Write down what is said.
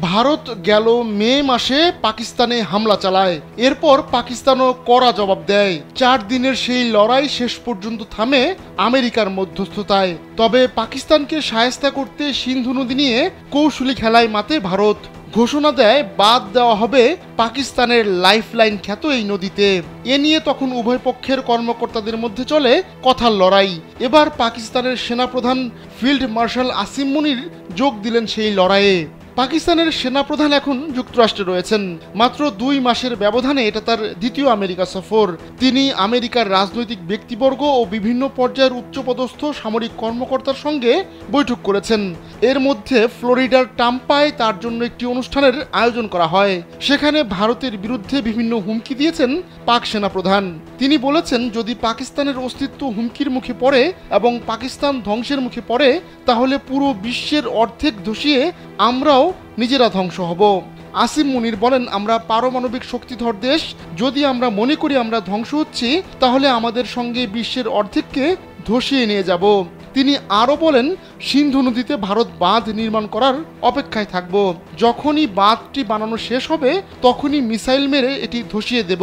ভারত গেল মে মাসে পাকিস্তানে হামলা চালায়, এরপর পাকিস্তানও কড়া জবাব দেয়। 4 দিনের সেই লড়াই শেষ পর্যন্ত থামে আমেরিকার মধ্যস্থতায়। তবে পাকিস্তানকে শায়েস্তা করতে সিন্ধু নদী নিয়ে কৌশলী খেলায় মাতে ভারত। ঘোষণা দেয় বাদ দেওয়া হবে পাকিস্তানের লাইফলাইন খ্যাত এই নদীতে। এ নিয়ে তখন উভয় পক্ষের কর্মকর্তাদের মধ্যে চলে কথার লড়াই। এবার পাকিস্তানের সেনাপ্রধান ফিল্ড মার্শাল আসিম মুনির যোগ দিলেন সেই লড়াইয়ে। পাকিস্তানের সেনাপ্রধান এখন যুক্তরাষ্ট্রে রয়েছেন। মাত্র 2 মাসের ব্যবধানে এটা তার দ্বিতীয় আমেরিকা সফর। তিনি আমেরিকার রাজনৈতিক ব্যক্তিবর্গ ও বিভিন্ন পর্যায়ের উচ্চপদস্থ সামরিক কর্মকর্তার সঙ্গে বৈঠক করেছেন। এর মধ্যে ফ্লোরিডার টাম্পায় তার জন্য একটি অনুষ্ঠানের আয়োজন করা হয়। সেখানে ভারতের বিরুদ্ধে বিভিন্ন হুমকি দিয়েছেন পাক সেনাপ্রধান। তিনি বলেছেন, যদি পাকিস্তানের অস্তিত্ব হুমকির মুখে পড়ে এবং পাকিস্তান ধ্বংসের মুখে পড়ে, তাহলে পুরো বিশ্বের অর্ধেক ধসিয়ে আমরাও নিজেরা ধ্বংস হব। আসিম মুনির বলেন, আমরা পারমাণবিক শক্তিধর দেশ। যদি আমরা মনে করি আমরা ধ্বংস হচ্ছি, তাহলে আমাদের সঙ্গে বিশ্বের অর্ধেককে ধসিয়ে নিয়ে যাব। তিনি আরও বলেন, সিন্ধু নদীতে ভারত বাঁধ নির্মাণ করার অপেক্ষায় থাকব। যখনই বাঁধটি বানানো শেষ হবে, তখনই মিসাইল মেরে এটি ধসিয়ে দেব।